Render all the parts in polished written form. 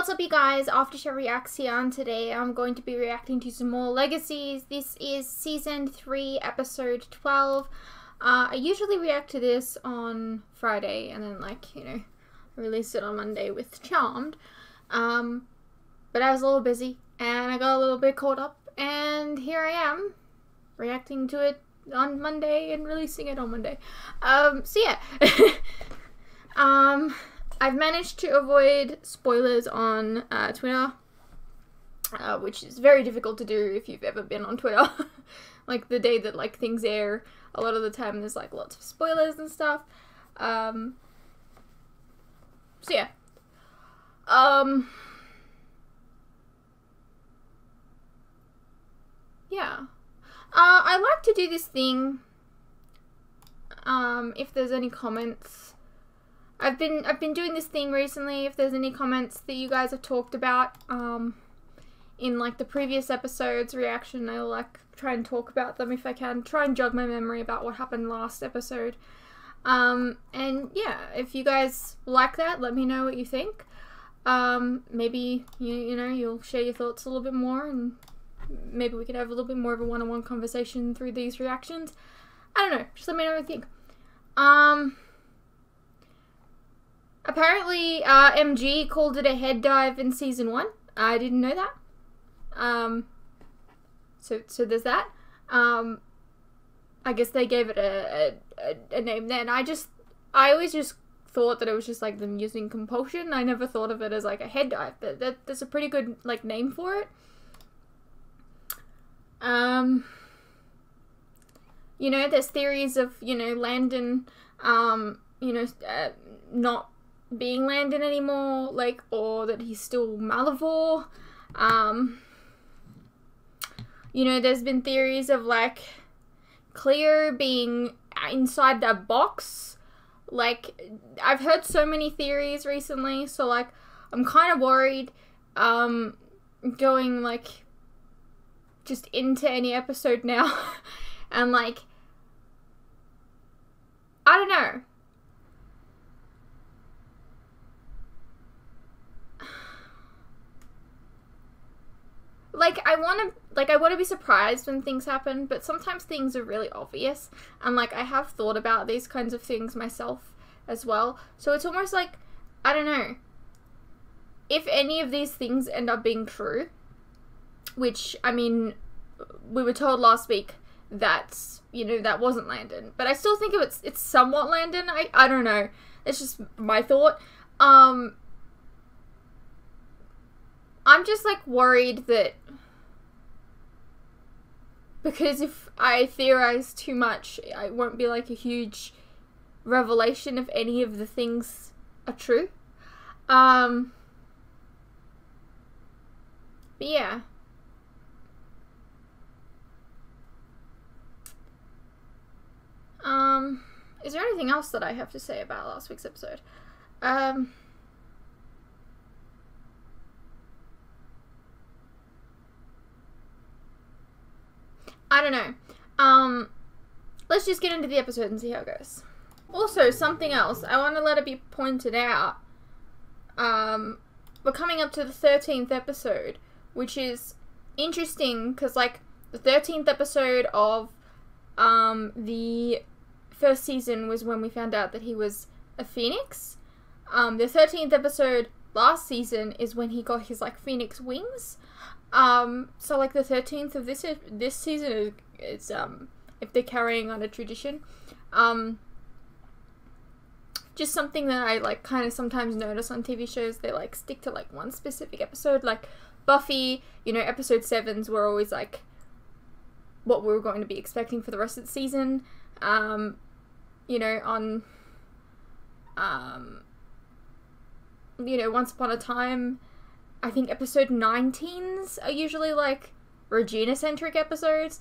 What's up, you guys? Aftershow Reacts here, and today I'm going to be reacting to some more Legacies. This is Season 3, Episode 12. I usually react to this on Friday, and then, release it on Monday with Charmed. But I was a little busy, and I got a little bit caught up, and here I am, reacting to it on Monday and releasing it on Monday. So yeah. I've managed to avoid spoilers on Twitter, which is very difficult to do if you've ever been on Twitter. Like, the day that, things air, a lot of the time there's, lots of spoilers and stuff. So, yeah. Yeah. I like to do this thing, if there's any comments. I've been doing this thing recently. If there's any comments that you guys have talked about in the previous episodes reaction, I'll try and talk about them if I can. Try and jog my memory about what happened last episode. And yeah, if you guys like that, let me know what you think. Maybe you'll share your thoughts a little bit more, and maybe we could have a little bit more of a one-on-one conversation through these reactions. I don't know. Just let me know what you think. Apparently, MG called it a head dive in Season 1. I didn't know that. So there's that. I guess they gave it a name then. I always just thought that it was just them using compulsion. I never thought of it as a head dive, but that's a pretty good name for it. There's theories of, Landon, not being Landon anymore, or that he's still Malivore. There's been theories of, Cleo being inside that box. I've heard so many theories recently, so, I'm kind of worried, going, just into any episode now, and, I don't know. I want to be surprised when things happen, but sometimes things are really obvious, and, I have thought about these kinds of things myself as well, so it's almost I don't know, if any of these things end up being true, which, I mean, we were told last week that, that wasn't Landon, but I still think it's somewhat Landon. I don't know, it's just my thought. I'm just, worried that, because if I theorize too much, it won't be, a huge revelation if any of the things are true. But yeah. Is there anything else that I have to say about last week's episode? I don't know. Let's just get into the episode and see how it goes. Also, something else. I want to let it be pointed out. We're coming up to the 13th episode, which is interesting because, the 13th episode of the first season was when we found out that he was a phoenix. The 13th episode last season is when he got his, phoenix wings. So, the 13th of this season is, if they're carrying on a tradition, just something that I, kind of sometimes notice on TV shows. They, stick to, one specific episode, Buffy, episode 7s were always, what we were going to be expecting for the rest of the season, on, Once Upon a Time, I think episode 19s are usually, Regina-centric episodes.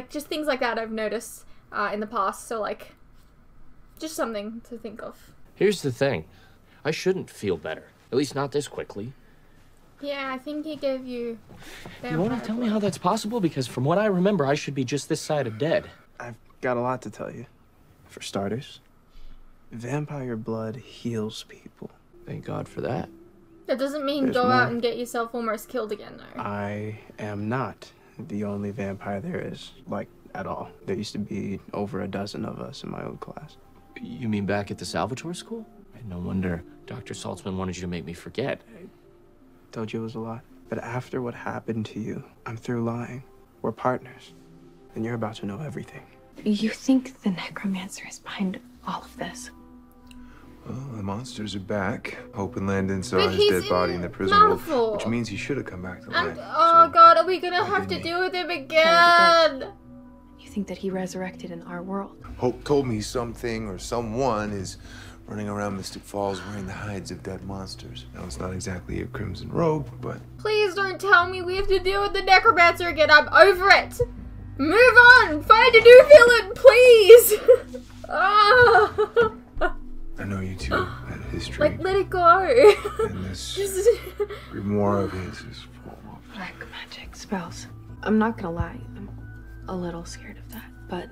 Just things like that I've noticed in the past. So, just something to think of. Here's the thing. I shouldn't feel better. At least not this quickly. Yeah, I think he gave you... You want to tell me how that's possible? Because from what I remember, I should be just this side of dead. I've got a lot to tell you. For starters, vampire blood heals people. Thank God for that. That doesn't mean There's go more. out and get yourself almost killed again, though. I am not the only vampire there is, like, at all. There used to be over a dozen of us in my old class. You mean back at the Salvatore school? No wonder Dr. Saltzman wanted you to make me forget. I told you it was a lot. But after what happened to you, I'm through lying. We're partners. And you're about to know everything. You think the necromancer is behind all of this? Well, the monsters are back. Hope and Landon saw But his he's dead body in the prison Malfoy. world, which means he should have come back to life. And, oh so god, are we gonna why have to didn't he? deal with him again? You think that he resurrected in our world? Hope told me something or someone is running around Mystic Falls wearing the hides of dead monsters. Now, it's not exactly a crimson robe, but Please don't tell me we have to deal with the necromancer again. I'm over it. Move on. Find a new villain, please. Ah. I know you two had a history. Like, let it go. And this Just... grimoire of his is full of... Black magic spells. I'm not gonna lie, I'm a little scared of that, but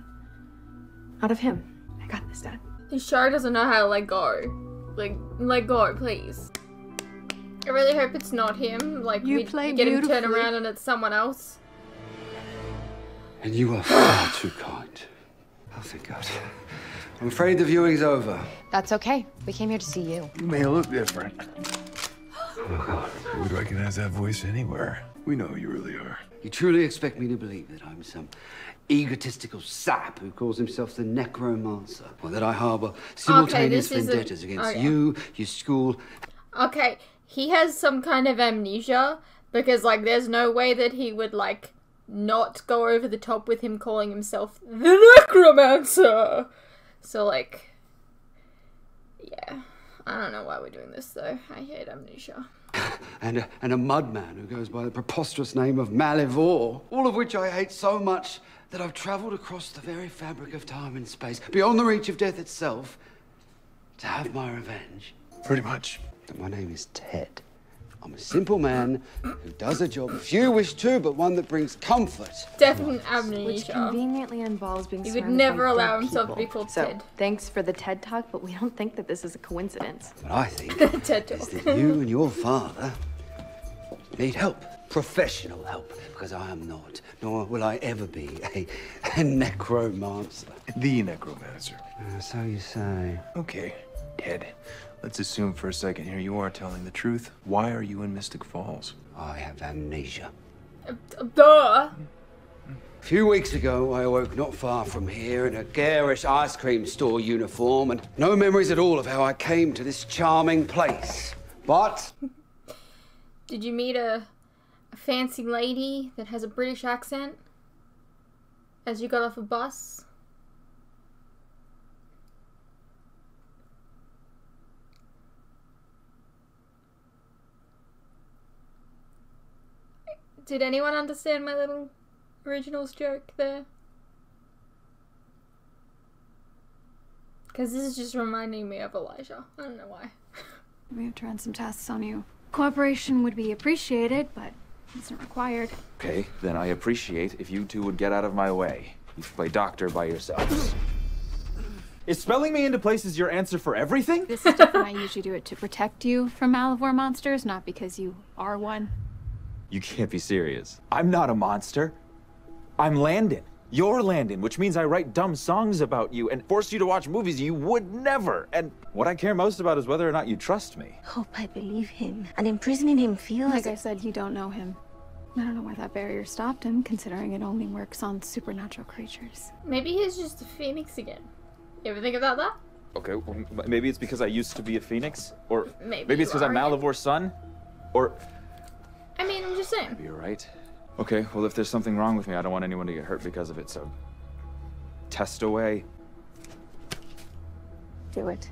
not of him. I got this, Dad. He sure doesn't know how to let go. Like, let go, please. I really hope it's not him. Like, You we play get him turn beautifully. around and it's someone else. And you are far too kind. Oh, thank God. I'm afraid the viewing's over. That's okay. We came here to see you. You may look different. Oh, God. You would recognize that voice anywhere. We know who you really are. You truly expect me to believe that I'm some egotistical sap who calls himself the necromancer, or that I harbor simultaneous this isn't- vendettas against okay. you, your school, Okay, he has some kind of amnesia because, like, there's no way that he would, like, not go over the top with him calling himself the necromancer. So, like, yeah. I don't know why we're doing this, though. I hate amnesia. and a mudman who goes by the preposterous name of Malivore, all of which I hate so much that I've traveled across the very fabric of time and space, beyond the reach of death itself, to have my revenge. Pretty much. My name is Ted. I'm a simple man who does a job few wish to, but one that brings comfort. Definite Which amnesia. conveniently involves being He would surrounded never by allow dead himself to be people. called So, Ted. thanks for the TED Talk, but we don't think that this is a coincidence. But I think TED is Talk. that you and your father need help. Professional help. Because I am not, nor will I ever be, a necromancer. The necromancer. So you say. Okay, Ted. Let's assume for a second here you are telling the truth. Why are you in Mystic Falls? I have amnesia. Duh. A few weeks ago, I awoke not far from here in a garish ice cream store uniform and no memories at all of how I came to this charming place. But Did you meet a fancy lady that has a British accent as you got off a bus? Did anyone understand my little originals joke there? Because this is just reminding me of Elijah. I don't know why. We have to run some tests on you. Cooperation would be appreciated, but isn't required. Okay, then I appreciate if you two would get out of my way. You play doctor by yourselves. Is spelling me into place your answer for everything? This is different. I usually do it to protect you from Malivore monsters, not because you are one. You can't be serious. I'm not a monster. I'm Landon. You're Landon, which means I write dumb songs about you and force you to watch movies you would never. And what I care most about is whether or not you trust me. Hope I believe him, and imprisoning him feels Like I said, you don't know him. I don't know why that barrier stopped him, considering it only works on supernatural creatures. Maybe he's just a phoenix again. You ever think about that? Okay, well, maybe it's because I used to be a phoenix, or Maybe it's you because I'm are again. Malivore's son, or I mean, I'm just saying. maybe you're right. Okay, well, if there's something wrong with me, I don't want anyone to get hurt because of it, so test away. Do it.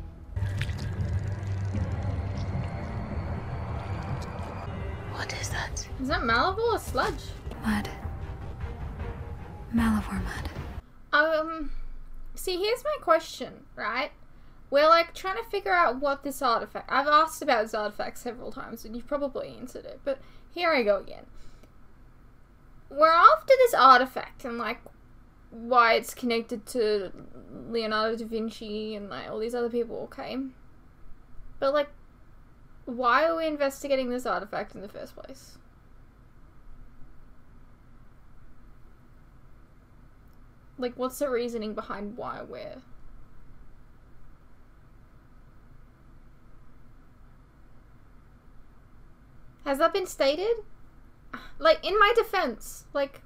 What is that? Is that Malivore or Sludge? Mud. Malivore mud. See, here's my question, right? We're, like, trying to figure out what this artifact... I've asked about this artifact several times, and you've probably answered it, but here I go again. We're after this artifact, and, like, why it's connected to Leonardo da Vinci and, like, all these other people, okay? But, like, Why are we investigating this artifact in the first place? Like, what's the reasoning behind why we're... Has that been stated? Like, in my defense, like,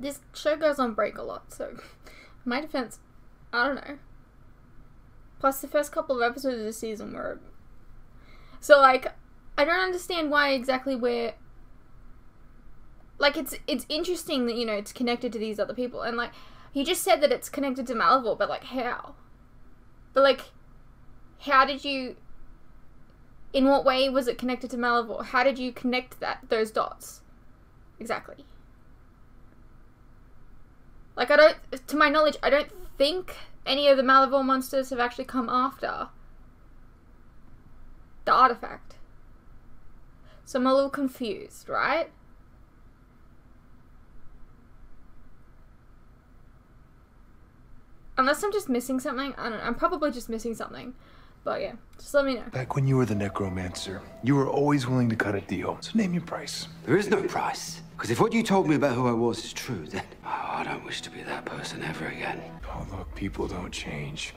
this show goes on break a lot, so, in my defense, I don't know. Plus, the first couple of episodes of the season were... So, like, I don't understand why exactly we're... Like, it's interesting that, you know, it's connected to these other people, and, like, he just said that it's connected to Malivore, but, like, how? But, like, how did you... In what way was it connected to Malivore? How did you connect those dots? Exactly. Like, I don't... To my knowledge, I don't think any of the Malivore monsters have actually come after the artifact. So I'm a little confused, right? Unless I'm just missing something. I don't know. I'm probably just missing something. But yeah, just let me know. Back when you were the necromancer, you were always willing to cut a deal. So name your price. There is no price. Because if what you told me about who I was is true, then I don't wish to be that person ever again. Oh, look, people don't change.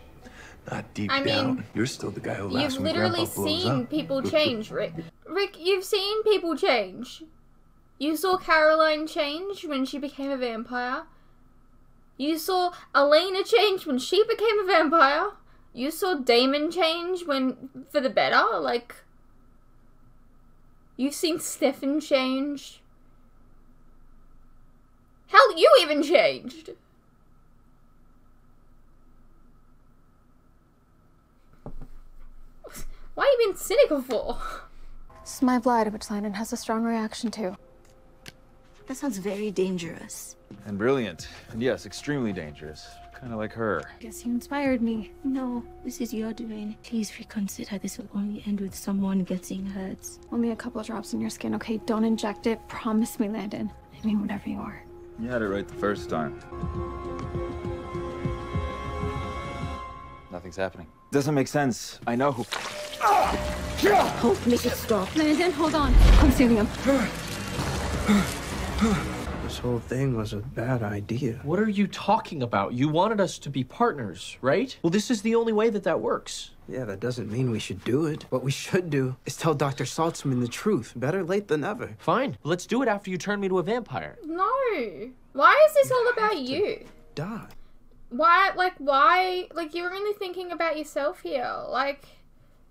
Not deep I down. mean, You're still the guy who laughs you've when literally Grandpa blows seen up. people change, Rick. Rick, you've seen people change. You saw Caroline change when she became a vampire. You saw Elena change when she became a vampire. You saw Damon change for the better. Like, you've seen Stefan change. Hell, you even changed. Why are you being cynical for? It's my blood, which Landon has a strong reaction to. That sounds very dangerous. And brilliant. And yes, extremely dangerous. Kind of like her. Guess you inspired me. No, this is your doing. Please reconsider. This will only end with someone getting hurt. Only a couple of drops in your skin, okay? Don't inject it. Promise me, Landon. I mean, whatever you are. You had it right the first time. Nothing's happening. Doesn't make sense. I know who. Hope, make it stop. Landon, hold on. I'm stealing him. This whole thing was a bad idea. What are you talking about? You wanted us to be partners, right? Well, this is the only way that works. Yeah, that doesn't mean we should do it. What we should do is tell Dr. Saltzman the truth. Better late than never. Fine. Let's do it after you turn me to a vampire. No. Why is this all about you? Die. Why, like, you're only thinking about yourself here. Like,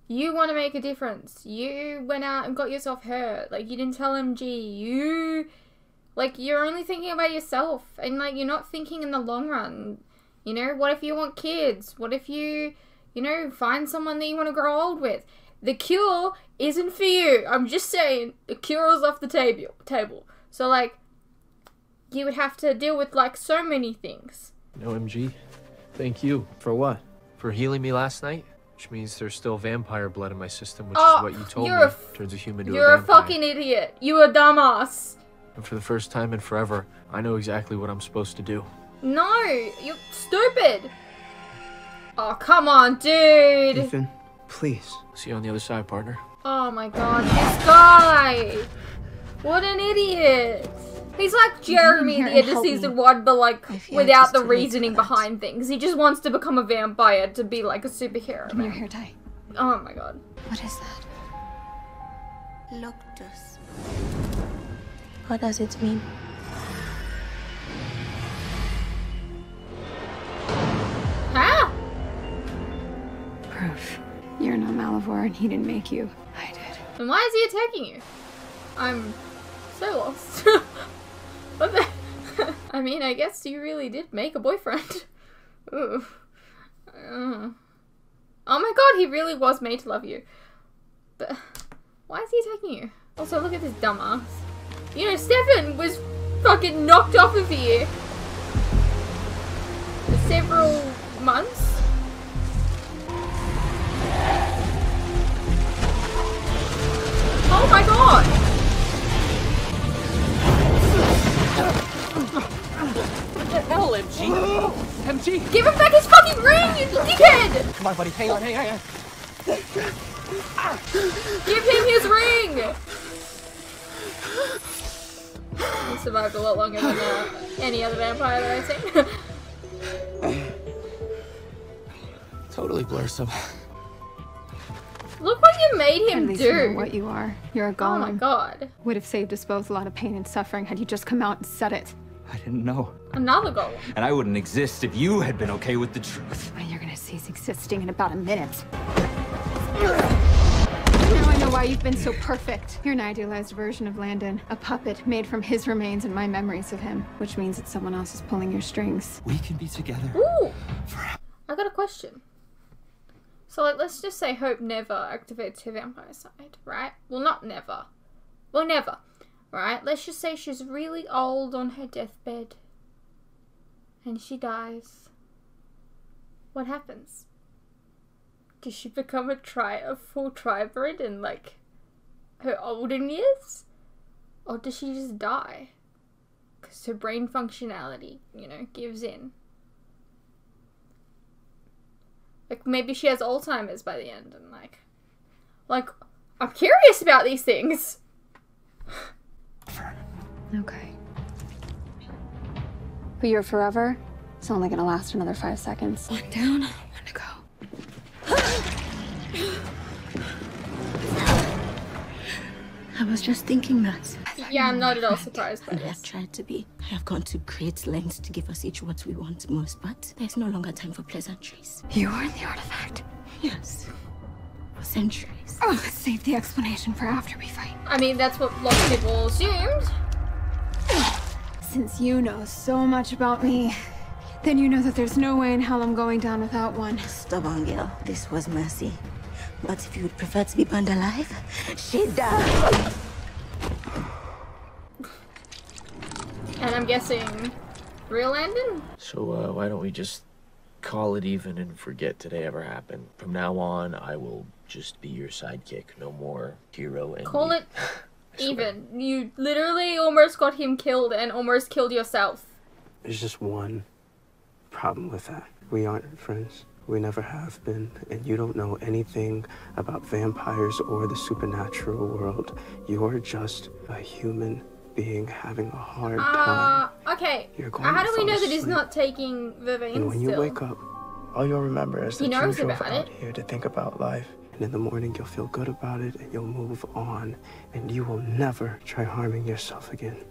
you want to make a difference. You went out and got yourself hurt. Like, you didn't tell MG. Like, you're only thinking about yourself. And, like, you're not thinking in the long run. You know, what if you want kids? What if you know, find someone that you want to grow old with? The cure isn't for you. I'm just saying, the cure is off the table. So, like, you would have to deal with, like, so many things. No, MG. Thank you. For what? For healing me last night. Which means there's still vampire blood in my system, which is what you told me. Turns a human to a vampire. You're a fucking idiot. You a dumbass. And for the first time in forever, I know exactly what I'm supposed to do. No, you're stupid. Oh, come on, dude. Ethan, please. See you on the other side, partner. Oh my god, this guy. What an idiot. He's like Jeremy at the end of season 1, but like without the reasoning behind things. He just wants to become a vampire to be like a superhero. Give me your hair tie. Oh my god. What is that? Loctus. What does it mean? Ah! Proof. You're not Malivore and he didn't make you. I did. And why is he attacking you? I'm so lost. What the? I mean, I guess you really did make a boyfriend. Ooh. Oh my god, he really was made to love you. But why is he attacking you? Also, look at this dumbass. You know, Stefan was fucking knocked off of here for several months. Oh my god! What the hell, MG? MG! Give him back his fucking ring, you dickhead! Come on, buddy. Hang on. Give him his ring! He survived a lot longer than any other vampire that I've seen. Totally blurrsome. Look what you made him At least you do! know what you are. You're a golem. Oh my god. Would have saved us both a lot of pain and suffering had you just come out and said it. I didn't know. Another golem. And I wouldn't exist if you had been okay with the truth. And you're gonna cease existing in about a minute. Now I know why you've been so perfect. You're an idealized version of Landon, a puppet made from his remains and my memories of him, which means that someone else is pulling your strings. We can be together. Ooh! I got a question. So, like, let's just say Hope never activates her vampire side, right? Well, not never. Well, never, right? Let's just say she's really old on her deathbed. And she dies. What happens? Does she become a full tribrid in, like, her olden years? Or does she just die? Because her brain functionality, you know, gives in. Like, maybe she has Alzheimer's by the end, and like, I'm curious about these things. Okay. But your forever, it's only gonna last another 5 seconds. One down, one to go. I was just thinking that. Yeah, I'm not at all surprised by And I have this. tried to be. I have gone to great lengths to give us each what we want most, but there's no longer time for pleasantries. You are the artifact. Yes. For centuries. Oh, let's save the explanation for after we fight. I mean, that's what lots of people assumed. Since you know so much about me, then you know that there's no way in hell I'm going down without one. Stubborn girl, this was mercy. But if you would prefer to be burned alive, she died. And I'm guessing, real Landon? So, why don't we just call it even and forget today ever happened? From now on, I will just be your sidekick. No more hero and Call it even. You literally almost got him killed and almost killed yourself. There's just one problem with that. We aren't friends. We never have been, and you don't know anything about vampires or the supernatural world. You're just a human being having a hard time. Okay. You're going How to do we fall know that he's asleep. not taking the veins And when you still? wake up, all you'll remember is He that you knows drove about out it. here to think about life. And in the morning, you'll feel good about it, and you'll move on, and you will never try harming yourself again.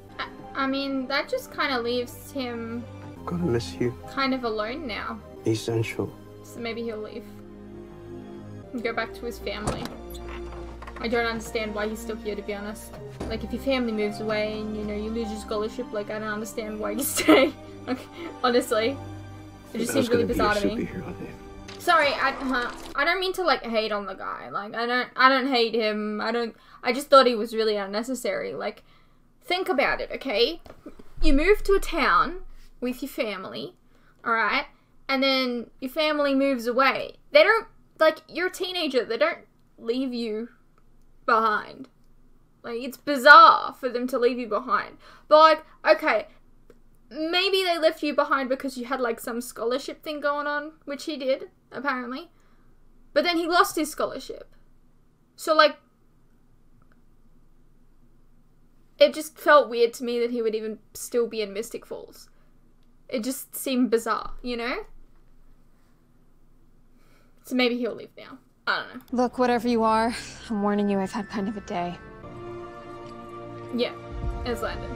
I mean, that just kind of leaves him I'm gonna miss you. kind of alone now. Essential. So maybe he'll leave. And go back to his family. I don't understand why he's still here, to be honest. Like, if your family moves away and, you know, you lose your scholarship, like, I don't understand why you stay. Like, honestly. It just seems really bizarre to me. Sorry, I don't mean to, like, hate on the guy. Like, I don't hate him. I just thought he was really unnecessary. Like, think about it, okay? You move to a town with your family, alright? And then your family moves away. They don't, like, you're a teenager. They don't leave you behind. Like, it's bizarre for them to leave you behind. But, like, okay, maybe they left you behind because you had, like, some scholarship thing going on, which he did, apparently. But then he lost his scholarship. So, like, it just felt weird to me that he would even still be in Mystic Falls. It just seemed bizarre, you know? So maybe he'll leave now. I don't know. Look, whatever you are, I'm warning you, I've had kind of a day. Yeah, it's Landon.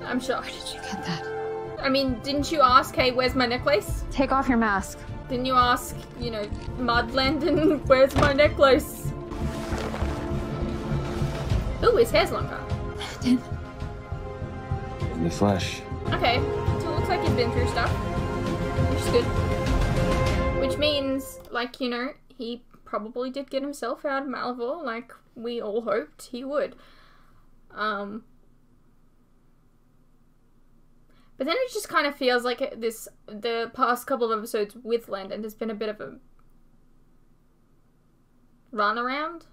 I'm shocked. Where did you get that? I mean, didn't you ask, hey, where's my necklace? Take off your mask. Didn't you ask, you know, Mud Landon, where's my necklace? Ooh, his hair's longer. Landon. In the flesh. Okay, so it looks like he's been through stuff. Which is good. Which means, like, you know, he probably did get himself out of Malivore, like we all hoped he would. But then it just kind of feels like the past couple of episodes with Landon has been a bit of a runaround.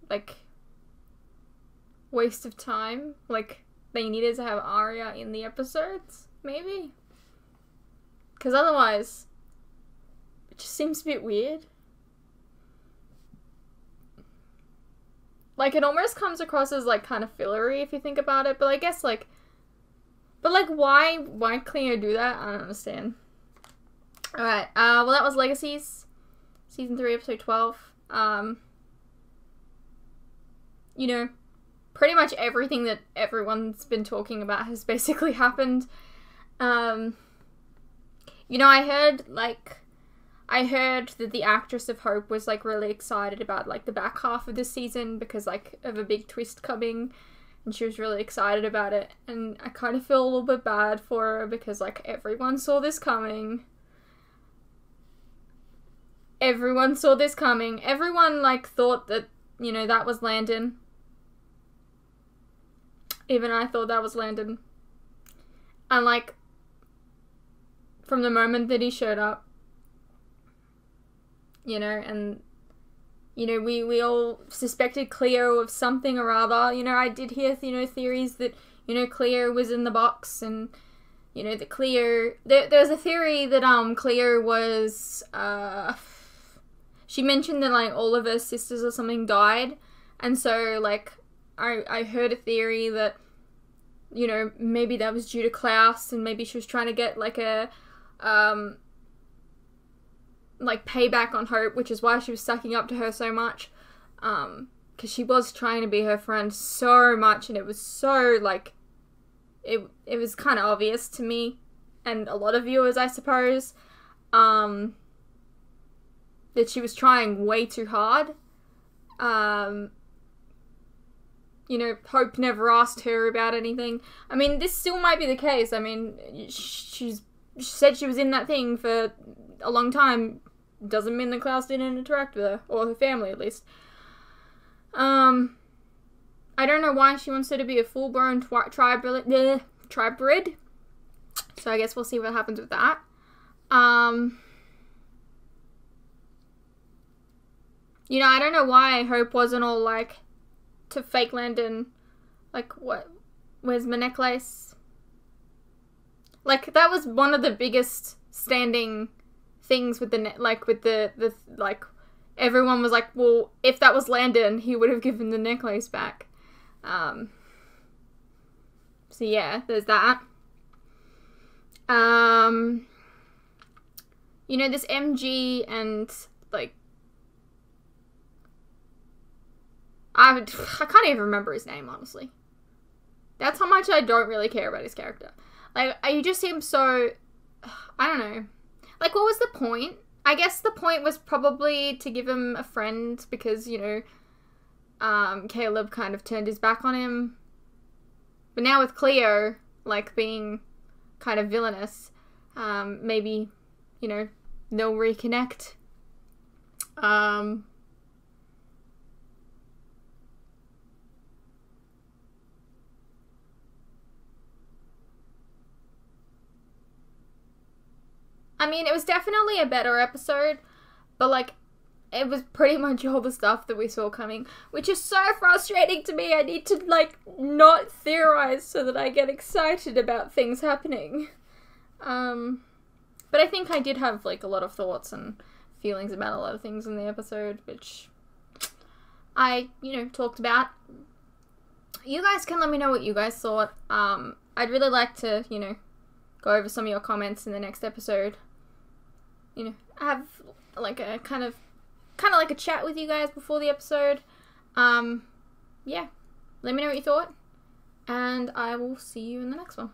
Like, waste of time. Like, they needed to have Arya in the episodes, maybe? Because otherwise, it just seems a bit weird. like, it almost comes across as, like, kind of fillery if you think about it, but I guess, like, but, like, why Cleo do that? I don't understand. Alright, well, that was Legacies, Season 3, Episode 12. You know, pretty much everything that everyone's been talking about has basically happened. You know, I heard that the actress of Hope was, like, really excited about, like, the back half of this season because, like, of a big twist coming, and she was really excited about it, and I kind of feel a little bit bad for her because, like, everyone saw this coming. Everyone saw this coming. Everyone, like, thought that, you know, that was Landon. Even I thought that was Landon. And, like, from the moment that he showed up, you know, and, you know, we all suspected Cleo of something or other. You know, I did hear, you know, theories that, you know, Cleo was in the box, and, you know, that Cleo... There's a theory that, Cleo was, she mentioned that, like, all of her sisters or something died, and so, like, I heard a theory that, you know, maybe that was due to Klaus, and maybe she was trying to get, like, a, like, payback on Hope, which is why she was sucking up to her so much, because she was trying to be her friend so much, and it was so, like, it was kind of obvious to me, and a lot of viewers, I suppose, that she was trying way too hard. You know, Hope never asked her about anything. I mean, this still might be the case. I mean, she said she was in that thing for a long time. Doesn't mean that Klaus didn't interact with her, or her family at least. I don't know why she wants her to be a full-grown tribe bred. So I guess we'll see what happens with that. You know, I don't know why Hope wasn't all like to fake Landon. Like, what? Where's my necklace? Like, that was one of the biggest standing things with the like, everyone was like, well, if that was Landon, he would have given the necklace back. So yeah, there's that. You know, this MG and, like, I can't even remember his name, honestly. That's how much I don't really care about his character. Like, he just seems so, I don't know. Like, what was the point? I guess the point was probably to give him a friend because, you know, Caleb kind of turned his back on him. But now with Cleo, like, being kind of villainous, maybe, you know, they'll reconnect. I mean, it was definitely a better episode, but, like, it was pretty much all the stuff that we saw coming, which is so frustrating to me. I need to, like, not theorize so that I get excited about things happening. But I think I did have, like, a lot of thoughts and feelings about a lot of things in the episode, which I, you know, talked about. You guys can let me know what you guys thought. I'd really like to, you know, go over some of your comments in the next episode. You know, have, like, a kind of like a chat with you guys before the episode. Yeah, let me know what you thought, and I will see you in the next one.